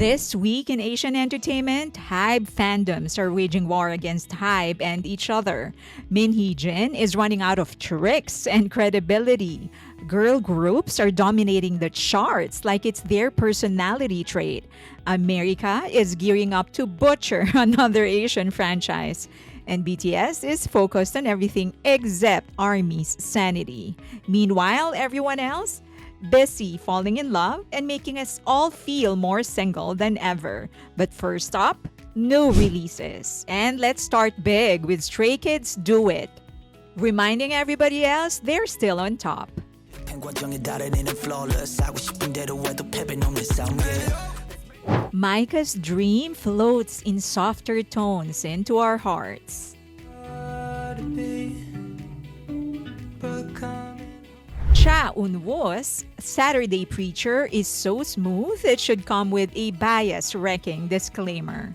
This week in Asian entertainment, Hybe fandoms are waging war against Hybe and each other. Hee-Jin is running out of tricks and credibility. Girl groups are dominating the charts like it's their personality trait. America is gearing up to butcher another Asian franchise. And BTS is focused on everything except ARMY's sanity. Meanwhile, everyone else? Busy falling in love and making us all feel more single than ever. But first up, new releases. And let's start big with Stray Kids' Do It. Reminding everybody else they're still on top. Micah's dream floats in softer tones into our hearts. Cha Eun-woo's Saturday Preacher is so smooth it should come with a bias-wrecking disclaimer.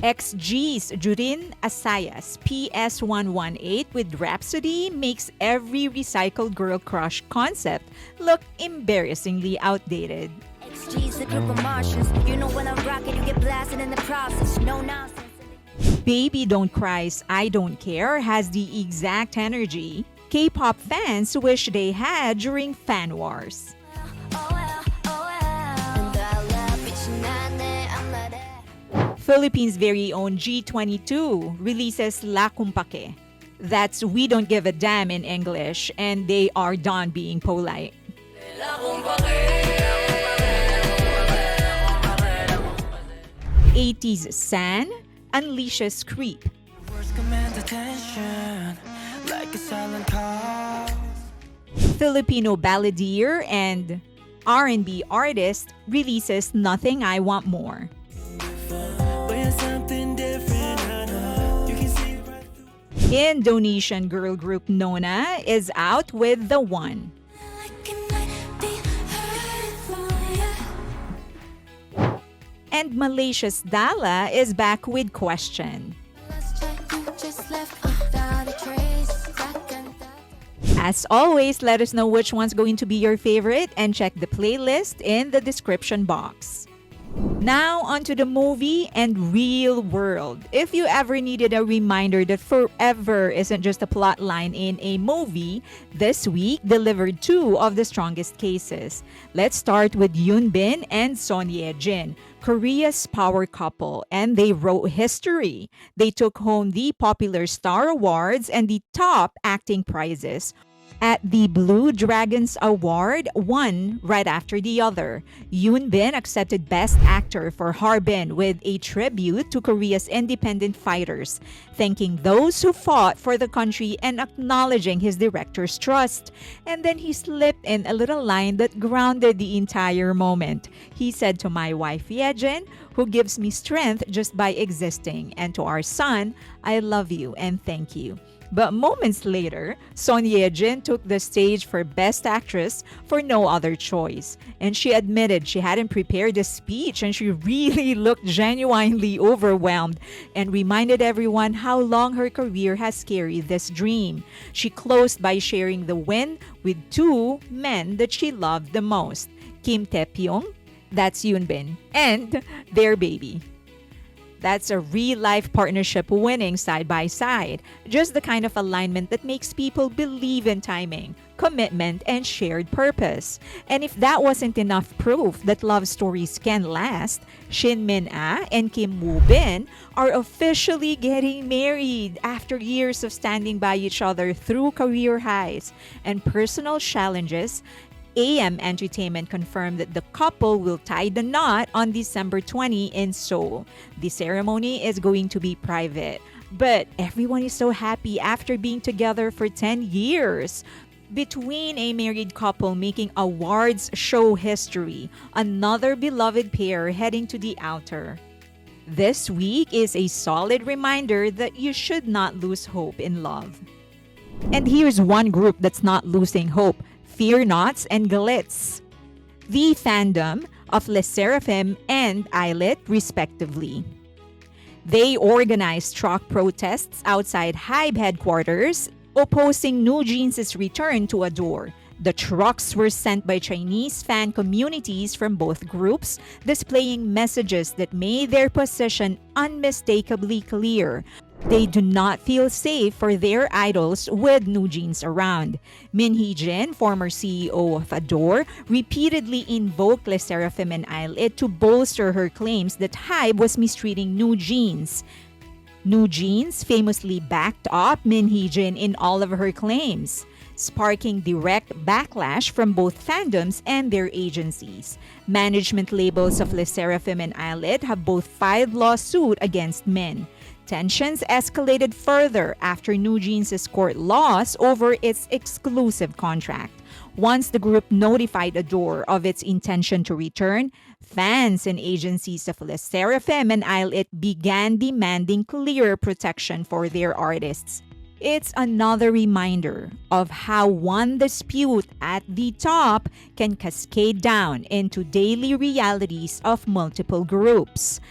XG's Jurin Asayas PS118 with Rhapsody makes every recycled girl crush concept look embarrassingly outdated. XG's the group of Martians. You know when I'm rocking, you get blasted in the process. No nonsense. Baby Don't Cry's I Don't Care has the exact energy K-pop fans wish they had during Fan Wars. Philippines' very own G22 releases La Kumpake. That's We Don't Give a Damn in English, and they are done being polite. 80s San unleashes Creep. Filipino balladeer and R&B artist releases Nothing I Want More. Indonesian girl group Nona is out with The One. And Malaysia's Dala is back with Question. As always, let us know which one's going to be your favorite and check the playlist in the description box. Now, onto the movie and real world. If you ever needed a reminder that forever isn't just a plot line in a movie, this week delivered two of the strongest cases. Let's start with Yoon Bin and Son Ye-jin, Korea's power couple, and they wrote history. They took home the Popular Star Awards and the top acting prizes. At the Blue Dragons Award, one right after the other. Yoon Bin accepted Best Actor for Harbin with a tribute to Korea's independent fighters, thanking those who fought for the country and acknowledging his director's trust. And then he slipped in a little line that grounded the entire moment. He said to my wife Hee-Jin, who gives me strength just by existing, and to our son, I love you and thank you. But moments later, Son Ye-jin took the stage for Best Actress for no other choice. And she admitted she hadn't prepared a speech and she really looked genuinely overwhelmed and reminded everyone how long her career has carried this dream. She closed by sharing the win with two men that she loved the most, Kim Tae-pyong, that's Yoon Bin, and their baby. That's a real-life partnership winning side by side. Just the kind of alignment that makes people believe in timing, commitment, and shared purpose. And if that wasn't enough proof that love stories can last, Shin Min-ah and Kim Woo-bin are officially getting married after years of standing by each other through career highs and personal challenges. AM Entertainment confirmed that the couple will tie the knot on December 20 in Seoul. The ceremony is going to be private, but everyone is so happy after being together for 10 years. Between a married couple making awards show history, another beloved pair heading to the outer. This week is a solid reminder that you should not lose hope in love. And here's one group that's not losing hope. Fear Nots and Glitz, the fandom of SSERAFIM and ILLIT respectively. They organized truck protests outside Hybe headquarters opposing New Jeans' return to Adore. The trucks were sent by Chinese fan communities from both groups, displaying messages that made their position unmistakably clear. They do not feel safe for their idols with Nugins around. Hee-Jin, former CEO of Adore, repeatedly invoked SSERAFIM and ILLIT to bolster her claims that Hybe was mistreating Nugins. Nugins famously backed up Hee-Jin in all of her claims, sparking direct backlash from both fandoms and their agencies. Management labels of SSERAFIM and ILLIT have both filed lawsuit against Min. Tensions escalated further after Nugins' court loss over its exclusive contract. Once the group notified Adore of its intention to return, fans and agencies of SSERAFIM and ILLIT began demanding clearer protection for their artists. It's another reminder of how one dispute at the top can cascade down into daily realities of multiple groups.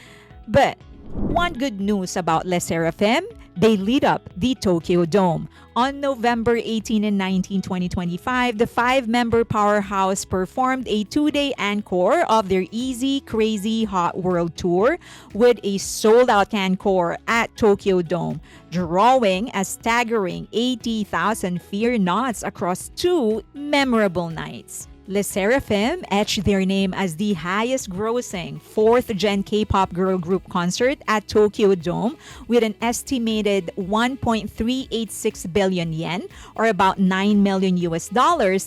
But one good news about SSERAFIM, they lit up the Tokyo Dome. On November 18 and 19, 2025, the five-member powerhouse performed a two-day encore of their Easy Crazy Hot World Tour with a sold-out encore at Tokyo Dome, drawing a staggering 80,000 fear knots across two memorable nights. SSERAFIM etched their name as the highest-grossing fourth-gen K-pop girl group concert at Tokyo Dome with an estimated 1.386 billion yen, or about $9 million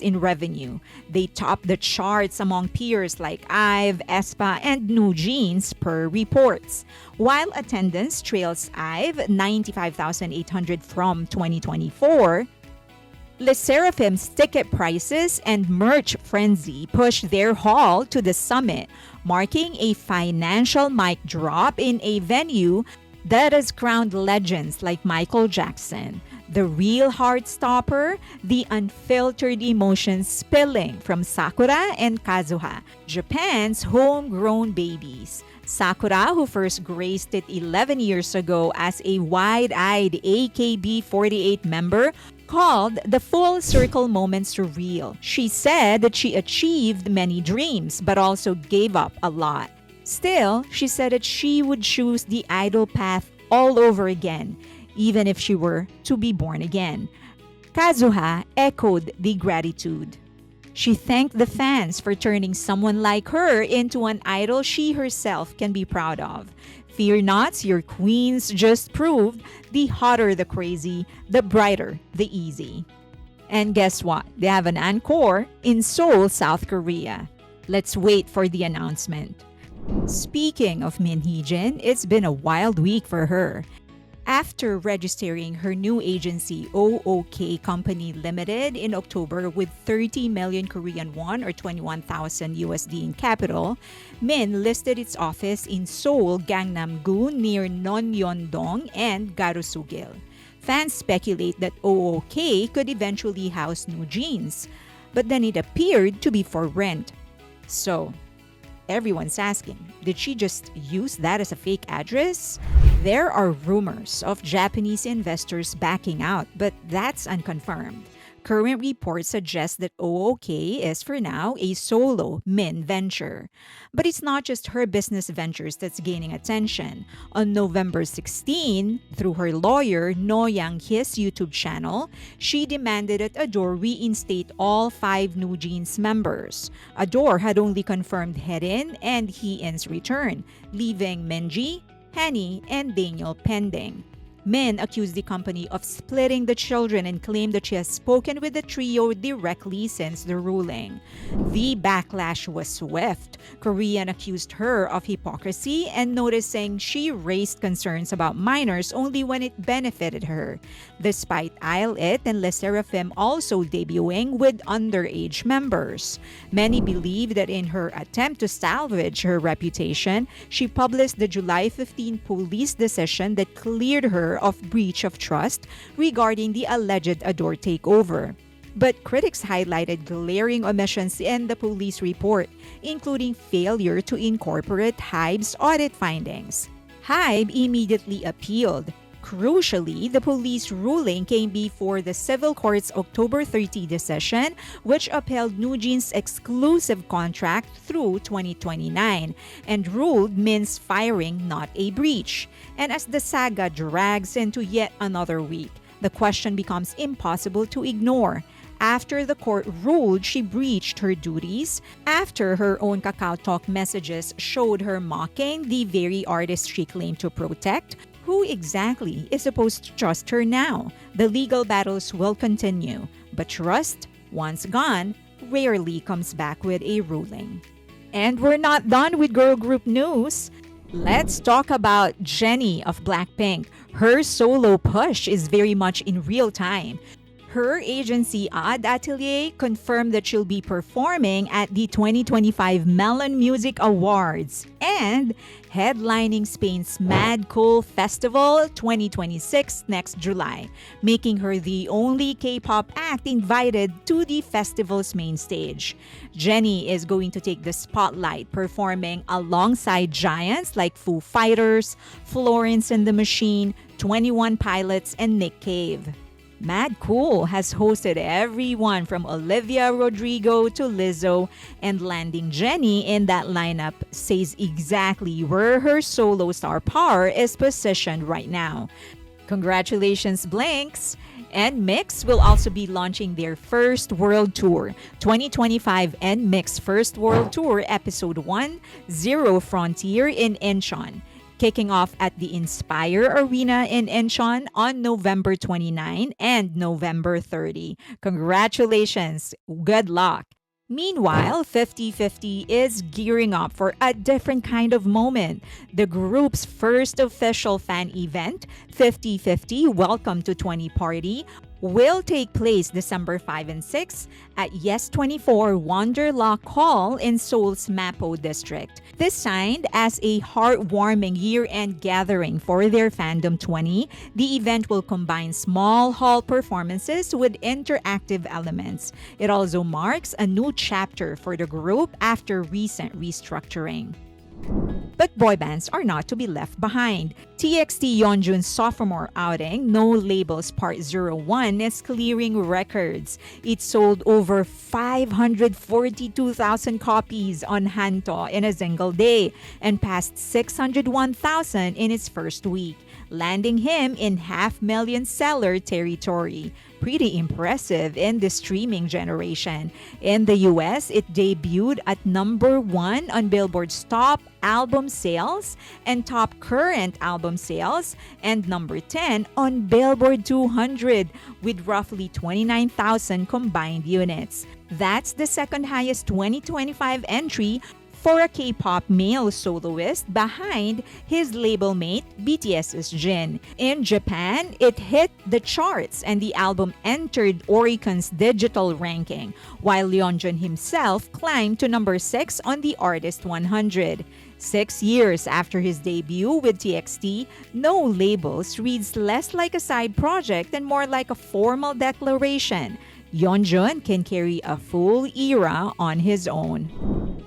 in revenue. They topped the charts among peers like IVE, aespa, and Nugins per reports. While attendance trails IVE 95,800 from 2024, SSERAFIM's ticket prices and merch frenzy pushed their haul to the summit, marking a financial mic drop in a venue that has crowned legends like Michael Jackson. The real heartstopper, the unfiltered emotions spilling from Sakura and Kazuha, Japan's homegrown babies. Sakura, who first graced it 11 years ago as a wide-eyed AKB48 member, called the full circle moment surreal. She said that she achieved many dreams but also gave up a lot. Still, she said that she would choose the idol path all over again, even if she were to be born again. Kazuha echoed the gratitude. She thanked the fans for turning someone like her into an idol she herself can be proud of. Fear not, your queens just proved the hotter the crazy, the brighter the easy. And guess what? They have an encore in Seoul, South Korea. Let's wait for the announcement. Speaking of Hee-Jin, it's been a wild week for her. After registering her new agency OOK Company Limited in October with 30 million Korean won or 21,000 USD in capital, Min listed its office in Seoul, Gangnam-gu near Nonyeon-dong and Garusugil. Fans speculate that OOK could eventually house Nugins, but then it appeared to be for rent. So, everyone's asking, did she just use that as a fake address? There are rumors of Japanese investors backing out, but that's unconfirmed. Current reports suggest that OOK is for now a solo Min venture. But it's not just her business ventures that's gaining attention. On November 16, through her lawyer No Yang-hye's YouTube channel, she demanded that Adore reinstate all 5 Nugins members. Adore had only confirmed Haerin and Hee-In's return, leaving Minji, Henny, and Daniel pending. Min accused the company of splitting the children and claimed that she has spoken with the trio directly since the ruling. The backlash was swift. Korean accused her of hypocrisy and noticing she raised concerns about minors only when it benefited her, despite ILLIT and SSERAFIM also debuting with underage members. Many believe that in her attempt to salvage her reputation, she published the July 15 police decision that cleared her of breach of trust regarding the alleged Adore takeover. But critics highlighted glaring omissions in the police report, including failure to incorporate Hybe's audit findings. Hybe immediately appealed, Crucially, the police ruling came before the civil court's October 30 decision, which upheld NewJeans' exclusive contract through 2029 and ruled Min's firing not a breach. And as the saga drags into yet another week, the question becomes impossible to ignore. After the court ruled she breached her duties, after her own KakaoTalk messages showed her mocking the very artist she claimed to protect, who exactly is supposed to trust her now? The legal battles will continue, but trust, once gone, rarely comes back with a ruling. And we're not done with girl group news. Let's talk about JENNIE of Blackpink. Her solo push is very much in real time. Her agency Ad Atelier confirmed that she'll be performing at the 2025 Melon Music Awards and headlining Spain's Mad Cool Festival 2026 next July, making her the only K-pop act invited to the festival's main stage. JENNIE is going to take the spotlight, performing alongside giants like Foo Fighters, Florence and the Machine, 21 Pilots, and Nick Cave. Mad Cool has hosted everyone from Olivia Rodrigo to Lizzo, and landing JENNIE in that lineup says exactly where her solo star power is positioned right now. Congratulations, Blinks! NMIXX will also be launching their first world tour, 2025 NMIXX First World Tour Episode 1, Zero Frontier in Incheon, kicking off at the Inspire Arena in Incheon on November 29 and November 30. Congratulations! Good luck! Meanwhile, 50/50 is gearing up for a different kind of moment. The group's first official fan event, 50/50 Welcome to 20 Party, will take place December 5 and 6 at Yes24 Wonderlock Hall in Seoul's Mapo district. Designed as a heartwarming year-end gathering for their Fandom 20, the event will combine small hall performances with interactive elements. It also marks a new chapter for the group after recent restructuring. But boy bands are not to be left behind. TXT YEONJUN's sophomore outing, No Labels Part 01, is clearing records. It sold over 542,000 copies on Hanto in a single day and passed 601,000 in its first week, landing him in half-million seller territory. Pretty impressive in the streaming generation. In the US, it debuted at number 1 on Billboard's top album sales and top current album sales, and number 10 on Billboard 200 with roughly 29,000 combined units. That's the second highest 2025 entry for a K-pop male soloist behind his label mate BTS's Jin. In Japan, it hit the charts and the album entered Oricon's digital ranking, while YEONJUN himself climbed to number 6 on the Artist 100. 6 years after his debut with TXT, No Labels reads less like a side project and more like a formal declaration. YEONJUN can carry a full era on his own.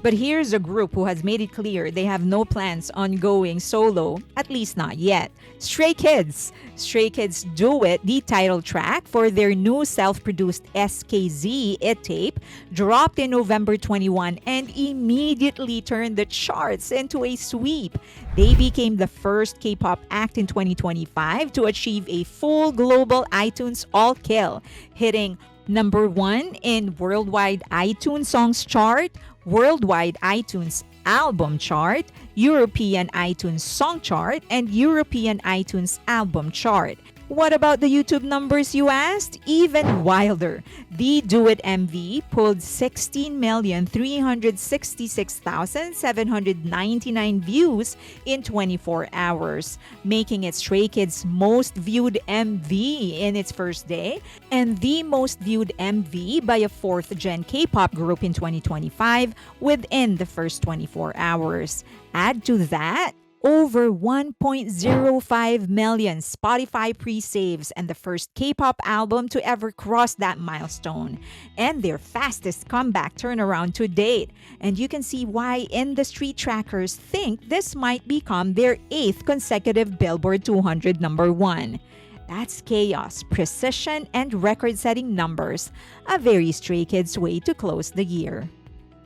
But here's a group who has made it clear they have no plans on going solo, at least not yet. Stray Kids. Stray Kids' Do It, the title track for their new self-produced SKZ It tape, dropped in November 21 and immediately turned the charts into a sweep. They became the first K-pop act in 2025 to achieve a full global iTunes all-kill, hitting number 1 in Worldwide iTunes Songs Chart, Worldwide iTunes Album Chart, European iTunes Song Chart, and European iTunes Album Chart. What about the YouTube numbers, you asked? Even wilder. The Do It MV pulled 16,366,799 views in 24 hours, making it Stray Kids' most viewed MV in its first day and the most viewed MV by a fourth-gen K-pop group in 2025 within the first 24 hours. Add to that over 1.05 million Spotify pre-saves and the first K-pop album to ever cross that milestone, and their fastest comeback turnaround to date. And you can see why industry trackers think this might become their 8th consecutive Billboard 200 #1. That's chaos, precision, and record-setting numbers, a very Stray Kids way to close the year.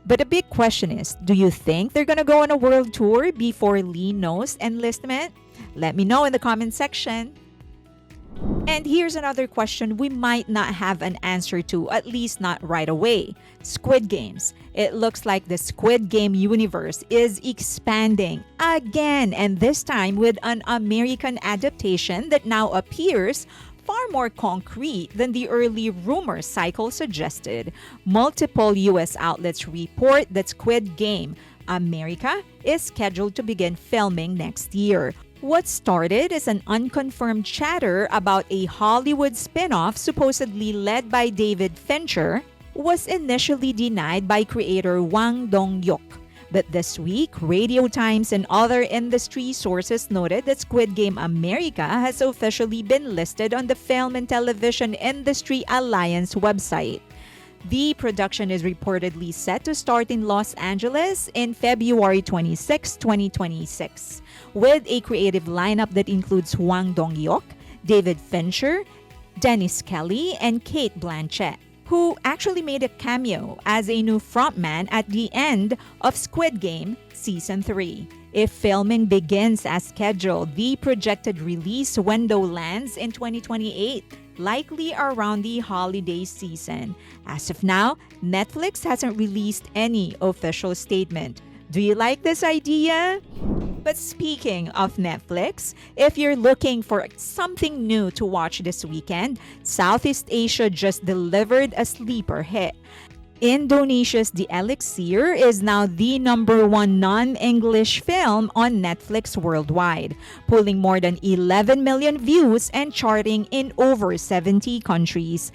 But a big question is, do you think they're gonna go on a world tour before Lee knows enlistment? Let me know in the comment section. And here's another question we might not have an answer to, at least not right away. Squid Games. It looks like the Squid Game universe is expanding again, and this time with an American adaptation that now appears far more concrete than the early rumor cycle suggested. Multiple US outlets report that Squid Game America is scheduled to begin filming next year. What started as an unconfirmed chatter about a Hollywood spin-off supposedly led by David Fincher was initially denied by creator Hwang Dong-hyuk. But this week, Radio Times and other industry sources noted that Squid Game America has officially been listed on the Film and Television Industry Alliance website. The production is reportedly set to start in Los Angeles in February 26, 2026, with a creative lineup that includes Hwang Dong-hyuk, David Fincher, Dennis Kelly, and Kate Blanchett, who actually made a cameo as a new frontman at the end of Squid Game Season 3. If filming begins as scheduled, the projected release window lands in 2028, likely around the holiday season. As of now, Netflix hasn't released any official statement. Do you like this idea? But speaking of Netflix, if you're looking for something new to watch this weekend, Southeast Asia just delivered a sleeper hit. Indonesia's The Elixir is now the #1 non-English film on Netflix worldwide, pulling more than 11 million views and charting in over 70 countries.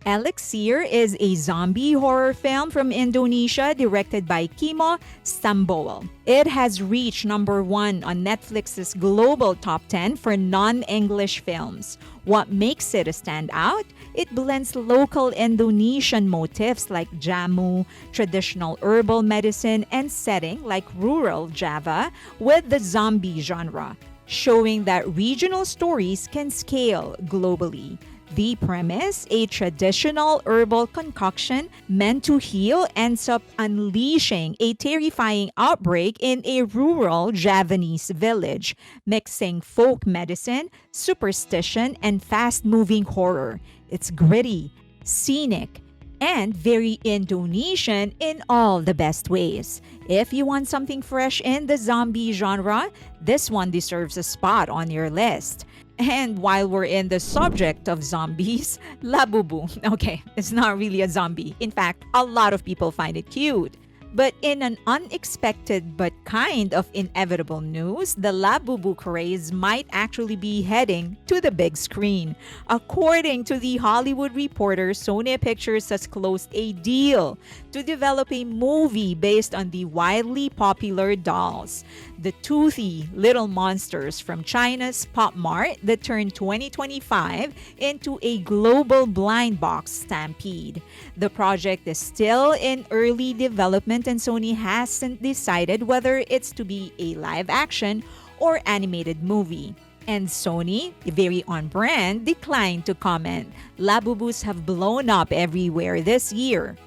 Elixir is a zombie horror film from Indonesia directed by Kimo Samboel. It has reached #1 on Netflix's global top 10 for non-English films. What makes it a standout? It blends local Indonesian motifs like jamu, traditional herbal medicine, and setting like rural Java with the zombie genre, showing that regional stories can scale globally. The premise, a traditional herbal concoction meant to heal, ends up unleashing a terrifying outbreak in a rural Javanese village, mixing folk medicine, superstition, and fast-moving horror. It's gritty, scenic, and very Indonesian in all the best ways. If you want something fresh in the zombie genre, this one deserves a spot on your list. And while we're in the subject of zombies, LABUBU. Okay, it's not really a zombie. In fact, a lot of people find it cute. But in an unexpected but kind of inevitable news, the LABUBU craze might actually be heading to the big screen. According to The Hollywood Reporter, Sony Pictures has closed a deal to develop a movie based on the widely popular dolls, the toothy little monsters from China's Pop Mart that turned 2025 into a global blind box stampede. The project is still in early development and Sony hasn't decided whether it's to be a live action or animated movie. And Sony, very on brand, declined to comment. LABUBUs have blown up everywhere this year,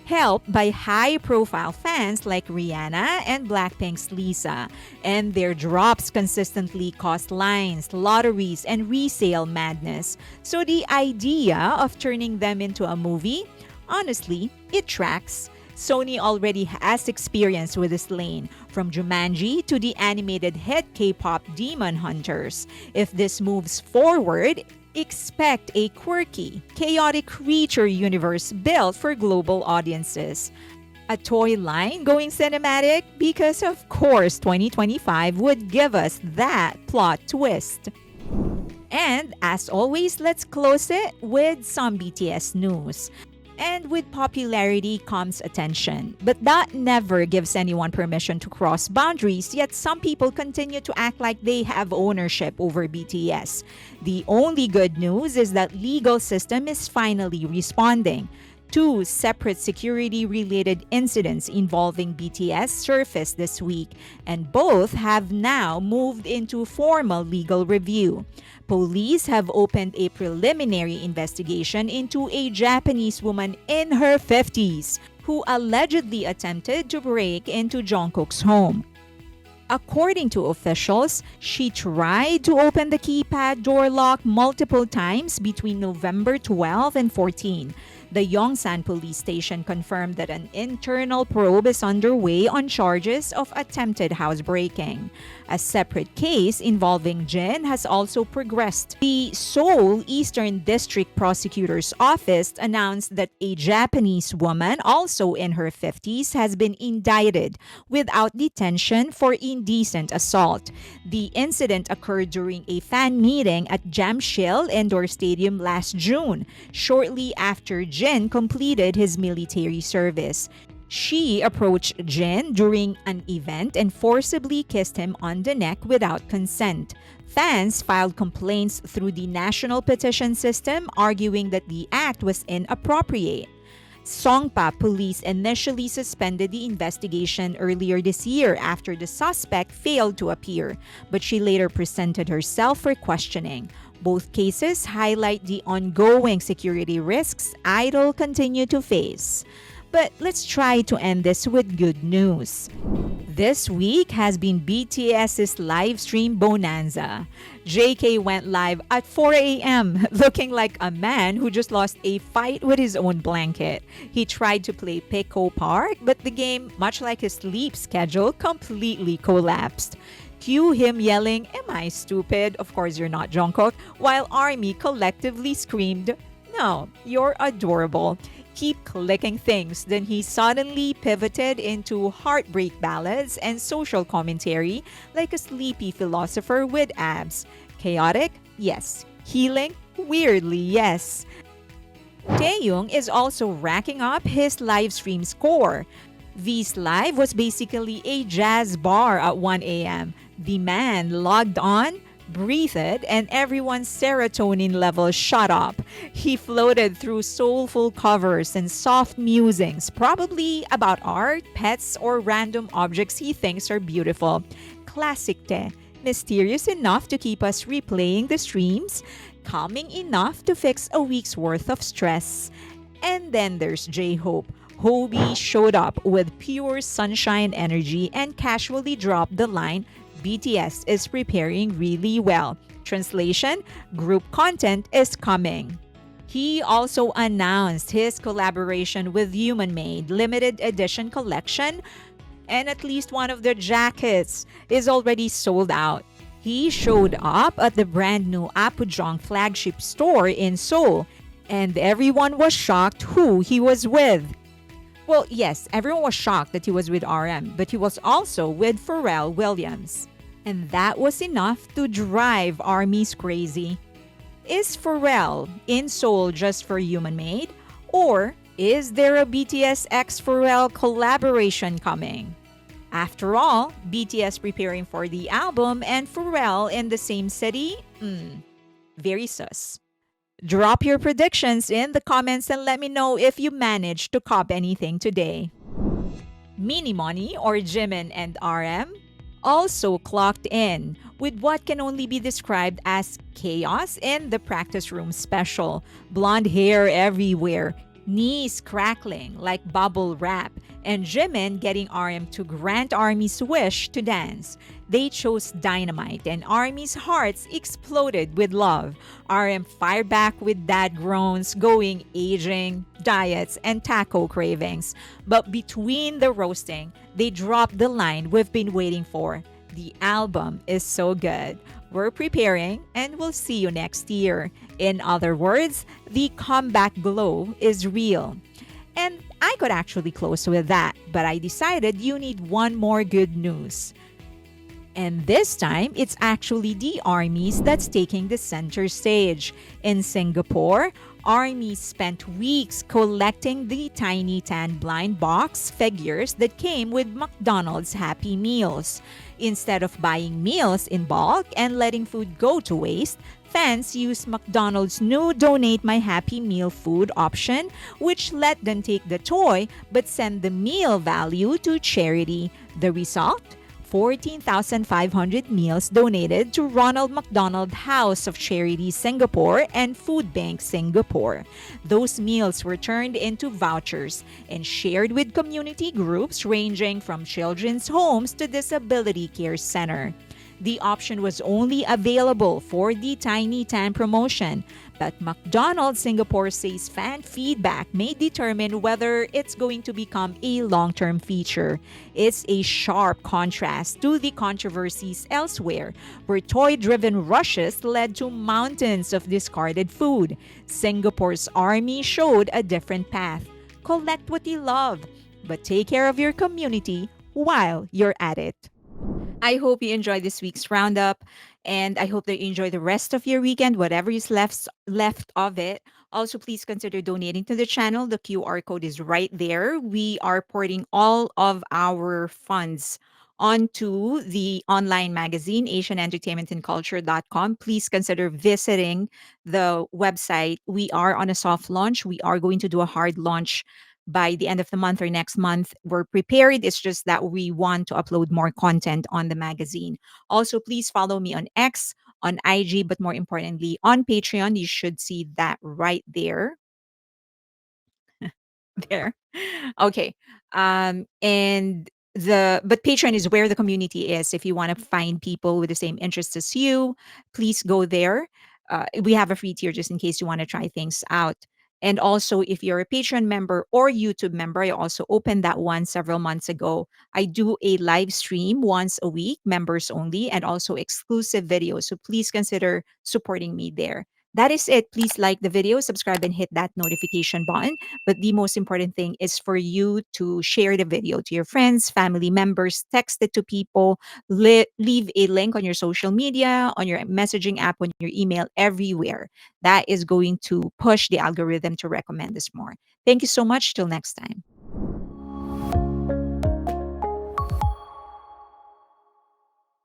helped by high-profile fans like Rihanna and Blackpink's Lisa. And their drops consistently cost lines, lotteries, and resale madness. So the idea of turning them into a movie, honestly, it tracks. Sony already has experience with this lane, from Jumanji to the animated hit K-pop Demon Hunters. If this moves forward, expect a quirky, chaotic creature universe built for global audiences. A toy line going cinematic? Because of course 2025 would give us that plot twist. And as always, let's close it with some BTS news. And with popularity comes attention. But that never gives anyone permission to cross boundaries, yet some people continue to act like they have ownership over BTS. The only good news is that legal system is finally responding. Two separate security-related incidents involving BTS surfaced this week, and both have now moved into formal legal review. Police have opened a preliminary investigation into a Japanese woman in her 50s who allegedly attempted to break into Jungkook's home. According to officials, she tried to open the keypad door lock multiple times between November 12 and 14. The Yongsan police station confirmed that an internal probe is underway on charges of attempted housebreaking. A separate case involving Jin has also progressed. The Seoul Eastern District Prosecutor's Office announced that a Japanese woman, also in her 50s, has been indicted without detention for indecent assault. The incident occurred during a fan meeting at Jamshil Indoor Stadium last June, shortly after Jin completed his military service. She approached Jin during an event and forcibly kissed him on the neck without consent. Fans filed complaints through the national petition system, arguing that the act was inappropriate. Songpa police initially suspended the investigation earlier this year after the suspect failed to appear, but she later presented herself for questioning. Both cases highlight the ongoing security risks Idol continue to face. But let's try to end this with good news. This week has been BTS's live stream Bonanza. JK went live at 4 a.m. looking like a man who just lost a fight with his own blanket. He tried to play Pico Park, but the game, much like his sleep schedule, completely collapsed. Cue him yelling, "Am I stupid? Of course you're not, Jungkook," while ARMY collectively screamed, "No, you're adorable. Keep clicking things." Then he suddenly pivoted into heartbreak ballads and social commentary like a sleepy philosopher with abs. Chaotic? Yes. Healing? Weirdly, yes. Taeyong is also racking up his live stream score. V's live was basically a jazz bar at 1 a.m. The man logged on, breathed, and everyone's serotonin levels shot up. He floated through soulful covers and soft musings, probably about art, pets, or random objects he thinks are beautiful. Classic te. Mysterious enough to keep us replaying the streams, calming enough to fix a week's worth of stress. And then there's J-Hope. Hobie showed up with pure sunshine energy and casually dropped the line, "BTS is preparing really well." Translation: group content is coming. He also announced his collaboration with Human Made limited edition collection, and at least one of the jackets is already sold out. He showed up at the brand new Apgujeong flagship store in Seoul, and everyone was shocked who he was with. Well, yes, everyone was shocked that he was with RM, but he was also with Pharrell Williams. And that was enough to drive ARMYs crazy. Is Pharrell in Seoul just for Human Made? Or is there a BTS x Pharrell collaboration coming? After all, BTS preparing for the album and Pharrell in the same city? Very sus. Drop your predictions in the comments and let me know if you managed to cop anything today. Mini Money or Jimin and RM also clocked in with what can only be described as chaos in the practice room special. Blonde hair everywhere, knees crackling like bubble wrap, and Jimin getting RM to grant ARMY's wish to dance. They chose Dynamite and ARMY's hearts exploded with love. RM fired back with dad groans, going aging, diets, and taco cravings. But between the roasting, they dropped the line we've been waiting for. The album is so good. We're preparing and we'll see you next year. In other words, the comeback glow is real. And I could actually close with that, but I decided you need one more good news. And this time, it's actually the armies that's taking the center stage. In Singapore, armies spent weeks collecting the tiny tan blind box figures that came with McDonald's Happy Meals. Instead of buying meals in bulk and letting food go to waste, fans used McDonald's new Donate My Happy Meal food option, which let them take the toy but send the meal value to charity. The result? 14,500 meals donated to Ronald McDonald House of Charity Singapore and Food Bank Singapore. Those meals were turned into vouchers and shared with community groups ranging from children's homes to disability care center. The option was only available for the Tiny Tan promotion, but McDonald's Singapore says fan feedback may determine whether it's going to become a long term feature. It's a sharp contrast to the controversies elsewhere, where toy driven rushes led to mountains of discarded food. Singapore's army showed a different path. Collect what you love, but take care of your community while you're at it. I hope you enjoyed this week's roundup, and I hope that you enjoy the rest of your weekend, whatever is left of it. Also, please consider donating to the channel. The QR code is right there. We are porting all of our funds onto the online magazine, asianentertainmentandculture.com. Please consider visiting the website. We are on a soft launch. We are going to do a hard launch by the end of the month or next month. We're prepared. It's just that we want to upload more content on the magazine. Also, please follow me on X, on IG, but more importantly, on Patreon. You should see that right there. There. Okay. And but Patreon is where the community is. If you want to find people with the same interests as you, please go there. We have a free tier just in case you want to try things out. And also, if you're a Patreon member or YouTube member, I also opened that one several months ago. I do a live stream once a week, members only, and also exclusive videos. So please consider supporting me there. That is it. Please like the video, subscribe, and hit that notification button. But the most important thing is for you to share the video to your friends, family members, text it to people, leave a link on your social media, on your messaging app, on your email, everywhere. That is going to push the algorithm to recommend this more. Thank you so much. Till next time.